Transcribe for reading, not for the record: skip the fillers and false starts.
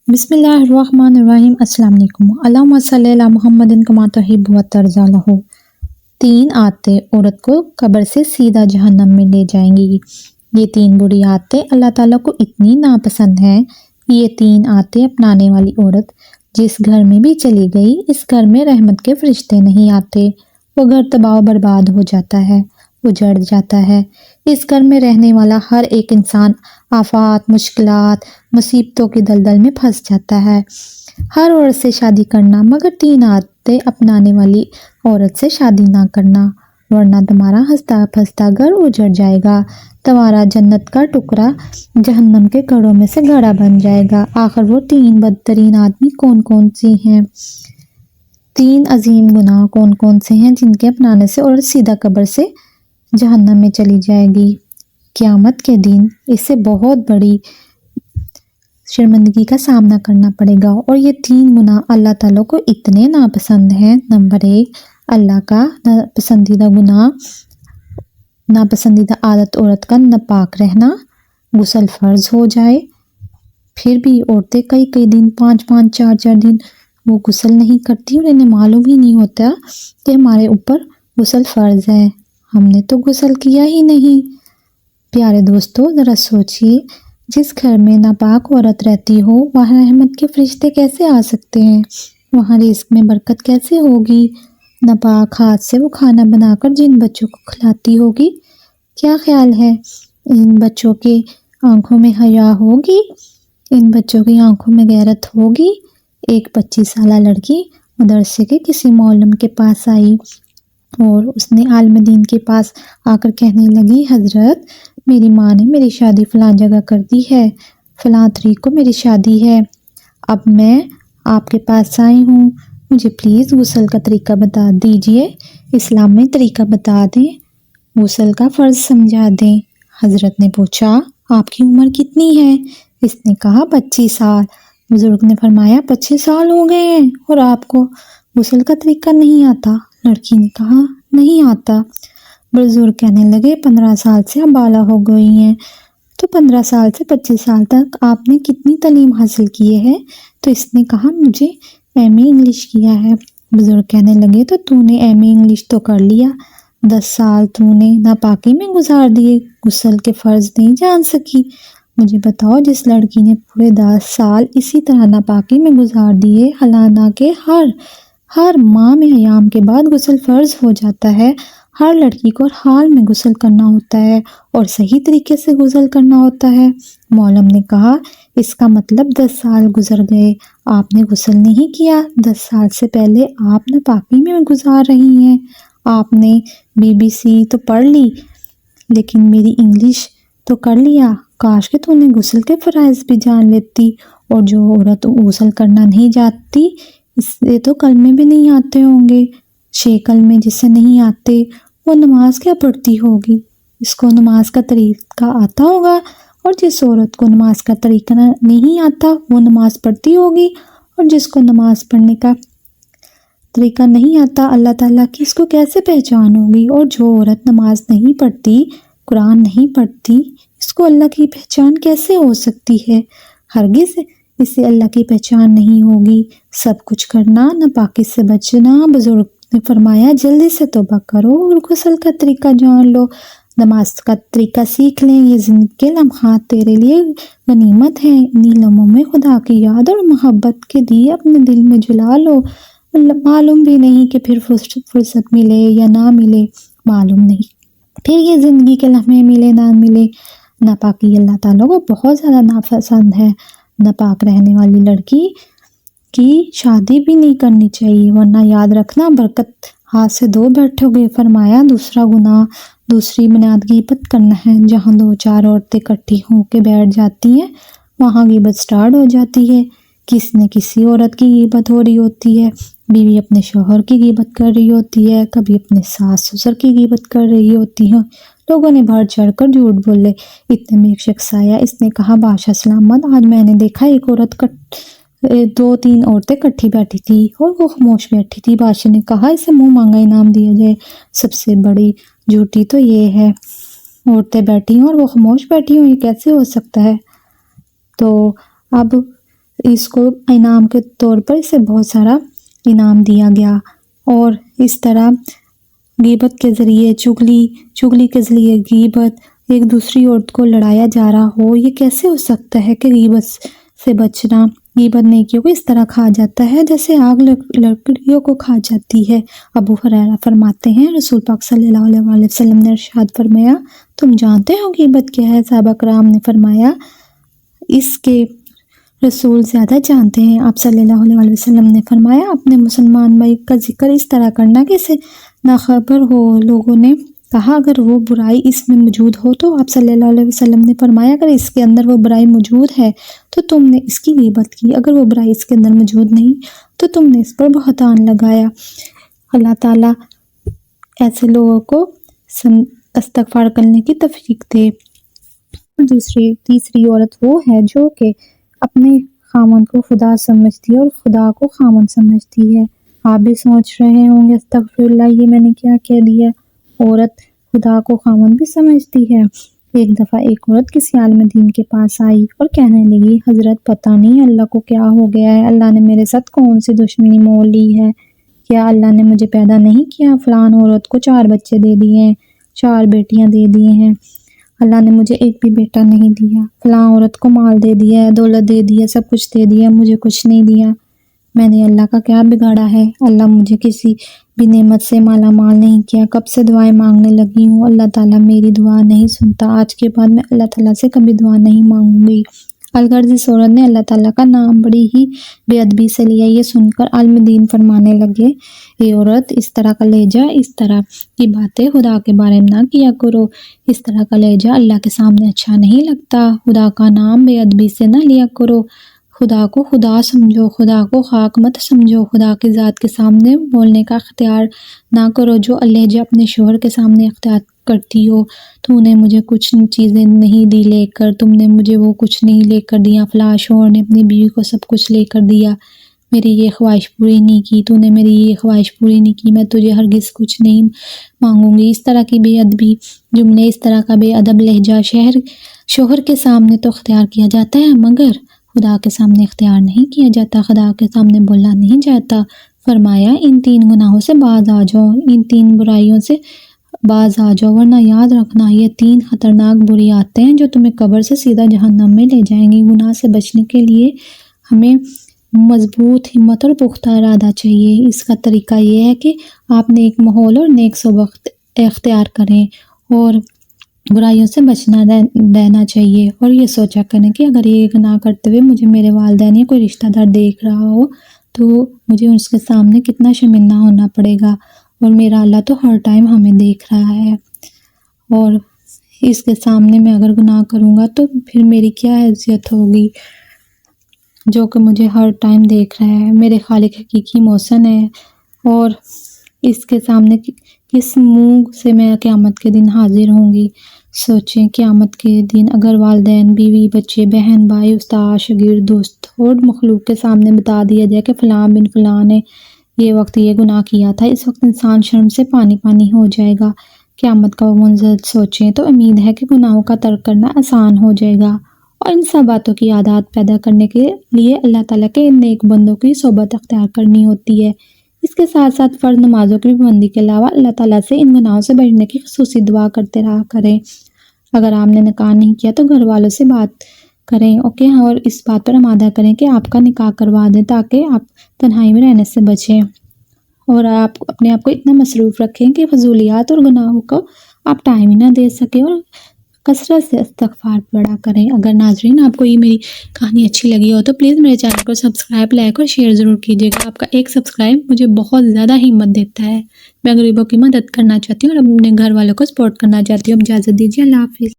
بسم اللہ الرحمن الرحیم۔ السلام علیکم۔ اللہم صلی علی محمد کما تحب و ترضی لہ۔ 3 عادتیں عورت کو قبر سے سیدھا جہنم میں لے جائیں گی۔ یہ 3 بری عادتیں اللہ تعالیٰ کو اتنی ناپسند ہیں۔ یہ 3 عادتیں اپنانے والی عورت جس گھر میں بھی چلی گئی، اس گھر میں رحمت کے فرشتے نہیں آتے، وہ گھر تباہ و برباد ہو جاتا ہے، اجڑ جاتا ہے۔ اس گھر میں رہنے والا ہر ایک انسان آفات، مشکلات، مصیبتوں کی دلدل میں پھنس جاتا ہے۔ ہر عورت سے شادی کرنا، مگر 3 عادتیں اپنانے والی عورت سے شادی نہ کرنا، ورنہ تمہارا ہنستا پھنستا گھر اجڑ جائے گا، تمہارا جنت کا ٹکڑا جہنم کے گڑھوں میں سے گڑھا بن جائے گا۔ آخر وہ 3 بدترین آدمی کون کون سی ہیں؟ 3 عظیم گناہ کون کون سے ہیں جن کے اپنانے سے عورت سیدھا قبر سے جہنم میں چلی جائے گی؟ قیامت کے دن اس سے بہت بڑی شرمندگی کا سامنا کرنا پڑے گا، اور یہ 3 گناہ اللہ تعالیٰ کو اتنے ناپسند ہیں۔ نمبر 1، اللہ کا ناپسندیدہ گناہ، ناپسندیدہ عادت عورت کا ناپاک رہنا۔ غسل فرض ہو جائے پھر بھی عورتیں کئی دن، 5 4 دن وہ غسل نہیں کرتی، اور انہیں معلوم ہی نہیں ہوتا کہ ہمارے اوپر غسل فرض ہے، ہم نے تو غسل کیا ہی نہیں۔ پیارے دوستو، ذرا سوچئے، جس گھر میں ناپاک عورت رہتی ہو وہاں رحمت کے فرشتے کیسے آ سکتے ہیں؟ وہاں رزق میں برکت کیسے ہوگی؟ ناپاک ہاتھ سے وہ کھانا بنا کر جن بچوں کو کھلاتی ہوگی، کیا خیال ہے ان بچوں کے آنکھوں میں حیا ہوگی؟ ان بچوں کی آنکھوں میں غیرت ہوگی؟ ایک 25 سالہ لڑکی مدرسے کے کسی معلم کے پاس آئی اور اس نے عالم دین کے پاس آ کر کہنے لگی، حضرت، میری ماں نے میری شادی فلاں جگہ کر دی ہے، فلاں تاریخ کو میری شادی ہے، اب میں آپ کے پاس آئی ہوں، مجھے پلیز غسل کا طریقہ بتا دیجئے، اسلام میں طریقہ بتا دیں، غسل کا فرض سمجھا دیں۔ حضرت نے پوچھا، آپ کی عمر کتنی ہے؟ اس نے کہا 25 سال۔ بزرگ نے فرمایا، 25 سال ہو گئے ہیں اور آپ کو غسل کا طریقہ نہیں آتا؟ لڑکی نے کہا، نہیں آتا۔ بزرگ کہنے لگے، 15 سال سے اب بالا ہو گئی ہیں، تو 15 سال سے 25 سال تک آپ نے کتنی تعلیم حاصل کی ہے؟ تو اس نے کہا، مجھے ایم اے انگلش کیا ہے۔ بزرگ کہنے لگے، تو نے ایم اے انگلش تو کر لیا، 10 سال تو نے ناپاکی میں گزار دیے، غسل کے فرض نہیں جان سکی۔ مجھے بتاؤ، جس لڑکی نے پورے 10 سال اسی طرح ناپاکی میں گزار دیے، حالانکہ ہر ماہ میں ایام کے بعد غسل فرض ہو جاتا ہے، ہر لڑکی کو ہر حال میں غسل کرنا ہوتا ہے اور صحیح طریقے سے غسل کرنا ہوتا ہے۔ معلم نے کہا، اس کا مطلب 10 سال گزر گئے، آپ نے غسل نہیں کیا، 10 سال سے پہلے آپ ناپاکی میں گزار رہی ہیں۔ آپ نے BBC تو پڑھ لی، لیکن میری انگلش تو کر لیا، کاش کہ تو نے غسل کے فرائض بھی جان لیتی۔ اور جو عورت غسل کرنا نہیں جانتی، اس سے تو کلمے بھی نہیں آتے ہوں گے، 6 کلمے جسے نہیں آتے، وہ نماز کیا پڑھتی ہوگی؟ اس کو نماز کا طریقہ آتا ہوگا، اور جس عورت کو نماز کا طریقہ نہیں آتا وہ نماز پڑھتی ہوگی، اور جس کو نماز پڑھنے کا طریقہ نہیں آتا، اللہ تعالیٰ کی اس کو کیسے پہچان ہوگی؟ اور جو عورت نماز نہیں پڑھتی، قرآن نہیں پڑھتی، اس کو اللہ کی پہچان کیسے ہو سکتی ہے؟ ہرگز اس سے اللہ کی پہچان نہیں ہوگی۔ سب کچھ کرنا، ناپاکی سے بچنا۔ بزرگ نے فرمایا، جلدی سے توبہ کرو اور غسل کا طریقہ جان لو، نماز کا طریقہ سیکھ لیں، یہ زندگی کے لمحات تیرے لیے غنیمت ہیں، انہی لمحوں میں خدا کی یاد اور محبت کے دیے اپنے دل میں جلا لو، معلوم بھی نہیں کہ پھر فرصت ملے یا نہ ملے، معلوم نہیں پھر یہ زندگی کے لمحے ملے نہ ملے۔ ناپاکی اللہ تعالیٰ کو بہت زیادہ ناپسند ہے۔ ناپاک رہنے والی لڑکی کی شادی بھی نہیں کرنی چاہیے، ورنہ یاد رکھنا برکت ہاتھ سے دھو بیٹھو گے۔ فرمایا، دوسرا گناہ دوسری بنیاد غیبت کرنا ہے۔ جہاں 2 4 عورتیں اکٹھی ہو کے بیٹھ جاتی ہیں، وہاں غیبت سٹارٹ ہو جاتی ہے، کسی نہ کسی عورت کی غیبت ہو رہی ہوتی ہے، بیوی اپنے شوہر کی غیبت کر رہی ہوتی ہے، کبھی اپنے ساس سسر کی غیبت کر رہی ہوتی ہے، لوگوں نے بڑھ چڑھ کر جھوٹ بولے۔ اتنے میں ایک شخص آیا، اس نے کہا، بادشاہ سلامت، آج میں نے دیکھا ایک عورت 2 3 عورتیں کٹھی بیٹھی تھی اور وہ خاموش بیٹھی تھی۔ بادشاہ نے کہا، اسے منہ مانگا انعام دیا جائے۔ سب سے بڑی جھوٹی تو یہ ہے، عورتیں بیٹھی ہوں اور وہ خاموش بیٹھی ہوں، یہ کیسے ہو سکتا ہے؟ تو اب اس کو انعام کے طور پر اسے بہت سارا انعام دیا گیا۔ اور اس طرح غیبت کے ذریعے چغلی کے ذریعے غیبت، ایک دوسری عورت کو لڑایا جا رہا ہو، یہ کیسے ہو سکتا ہے کہ غیبت سے بچنا؟ غیبت نیکیوں کو اس طرح کھا جاتا ہے جیسے آگ لکڑیوں کو کھا جاتی ہے۔ ابو ہریرہ فرماتے ہیں رسول پاک صلی اللہ علیہ وسلم نے ارشاد فرمایا، تم جانتے ہو غیبت کیا ہے؟ صحابہ کرام نے فرمایا، اس کے رسول زیادہ جانتے ہیں۔ آپ صلی اللہ علیہ وسلم نے فرمایا، اپنے مسلمان بھائی کا ذکر اس طرح کرنا کہ اسے ناخبر ہو۔ لوگوں نے کہا، اگر وہ برائی اس میں موجود ہو تو آپ صلی اللہ علیہ وسلم نے فرمایا، اگر اس کے اندر وہ برائی موجود ہے تو تم نے اس کی غیبت کی، اگر وہ برائی اس کے اندر موجود نہیں تو تم نے اس پر بہتان لگایا۔ اللہ تعالیٰ ایسے لوگوں کو استغفار کرنے کی توفیق دے۔ تیسری عورت وہ ہے جو کہ اپنے خامن کو خدا سمجھتی ہے اور خدا کو خامن سمجھتی ہے۔ آپ بھی سوچ رہے ہوں گے استغفر اللہ، یہ میں نے کیا کہہ دیا؟ عورت خدا کو خامن بھی سمجھتی ہے۔ ایک دفعہ ایک عورت کسی عالم دین کے پاس آئی اور کہنے لگی، حضرت پتہ نہیں اللہ کو کیا ہو گیا ہے، اللہ نے میرے ساتھ کون سی دشمنی مول لی ہے؟ کیا اللہ نے مجھے پیدا نہیں کیا؟ فلان عورت کو 4 بچے دے دیے ہیں، 4 بیٹیاں دے دی ہیں، اللہ نے مجھے ایک بھی بیٹا نہیں دیا۔ فلاں عورت کو مال دے دیا ہے، دولت دے دی ہے، سب کچھ دے دیا، مجھے کچھ نہیں دیا۔ میں نے اللہ کا کیا بگاڑا ہے؟ اللہ مجھے کسی بھی نعمت سے مالا مال نہیں کیا، کب سے دعائیں مانگنے لگی ہوں، اللہ تعالیٰ میری دعا نہیں سنتا، آج کے بعد میں اللہ تعالیٰ سے کبھی دعا نہیں مانگوں گی۔ الغرض اس عورت نے اللہ تعالیٰ کا نام بڑی ہی بے ادبی سے لیا۔ یہ سن کر عالم دین فرمانے لگے، اے عورت، اس طرح کا لہجہ، اس طرح کی باتیں خدا کے بارے میں نہ کیا کرو، اس طرح کا لہجہ اللہ کے سامنے اچھا نہیں لگتا، خدا کا نام بے ادبی سے نہ لیا کرو، خدا کو خدا سمجھو، خدا کو خاک مت سمجھو، خدا کی ذات کے سامنے بولنے کا اختیار نہ کرو جو لہجہ اپنے شوہر کے سامنے اختیار کرتی ہو۔ تو نے مجھے کچھ چیزیں نہیں دی لے کر، تم نے مجھے وہ کچھ نہیں لے کر دیا، فلاں شوہر نے اپنی بیوی کو سب کچھ لے کر دیا، میری یہ خواہش پوری نہیں کی، تو نے میری یہ خواہش پوری نہیں کی، میں تجھے ہرگز کچھ نہیں مانگوں گی۔ اس طرح کی بے ادبی جملے، اس طرح کا بے ادب لہجہ شوہر کے سامنے تو اختیار کیا جاتا ہے مگر خدا کے سامنے اختیار نہیں کیا جاتا، خدا کے سامنے بولا نہیں جاتا۔ فرمایا، ان 3 گناہوں سے باز آ جاؤ، ان 3 برائیوں سے باز آ جاؤ، ورنہ یاد رکھنا یہ 3 خطرناک بری عادتیں ہیں جو تمہیں قبر سے سیدھا جہنم میں لے جائیں گی۔ گناہ سے بچنے کے لیے ہمیں مضبوط ہمت اور پختہ ارادہ چاہیے۔ اس کا طریقہ یہ ہے کہ آپ نیک ماحول اور نیک صحبت اختیار کریں اور برائیوں سے بچنا رہنا چاہیے، اور یہ سوچا کریں کہ اگر یہ گناہ کرتے ہوئے مجھے میرے والدین یا کوئی رشتہ دار دیکھ رہا ہو تو مجھے اس کے سامنے کتنا شرمندہ ہونا پڑے گا، اور میرا اللہ تو ہر ٹائم ہمیں دیکھ رہا ہے، اور اس کے سامنے میں اگر گناہ کروں گا تو پھر میری کیا حیثیت ہوگی جو کہ مجھے ہر ٹائم دیکھ رہا ہے، میرے خالق حقیقی محسن ہے، اور اس کے سامنے کس منہ سے میں قیامت کے دن حاضر ہوں گی۔ سوچیں قیامت کے دن اگر والدین، بیوی، بچے، بہن، بھائی، استاد، شاگرد، دوست اور مخلوق کے سامنے بتا دیا جائے کہ فلاں بن فلاں نے یہ وقت یہ گناہ کیا تھا، اس وقت انسان شرم سے پانی پانی ہو جائے گا۔ قیامت کا وہ منظر سوچیں تو امید ہے کہ گناہوں کا ترک کرنا آسان ہو جائے گا، اور ان سب باتوں کی عادات پیدا کرنے کے لیے اللہ تعالیٰ کے ان نیک بندوں کی صحبت اختیار کرنی ہوتی ہے۔ اس کے ساتھ ساتھ فرض نمازوں کی پابندی کے علاوہ اللہ تعالیٰ سے ان گناہوں سے بچنے کی خصوصی دعا کرتے رہا کریں۔ اگر آپ نے نکاح نہیں کیا تو گھر والوں سے بات کریں، اوکے، اور اس بات پر آمادہ کریں کہ آپ کا نکاح کروا دیں تاکہ آپ تنہائی میں رہنے سے بچیں، اور آپ اپنے آپ کو اتنا مصروف رکھیں کہ فضولیات اور گناہوں کو آپ ٹائم ہی نہ دے سکیں، اور کثرت سے استغفار پڑھا کریں۔ اگر ناظرین آپ کو یہ میری کہانی اچھی لگی ہو تو پلیز میرے چینل کو سبسکرائب، لائک اور شیئر ضرور کیجیے گا۔ آپ کا ایک سبسکرائب مجھے بہت زیادہ ہمت دیتا ہے، میں غریبوں کی مدد کرنا چاہتی ہوں اور اپنے گھر والوں کو سپورٹ کرنا چاہتی ہوں۔ اب اجازت دیجیے، اللہ حافظ۔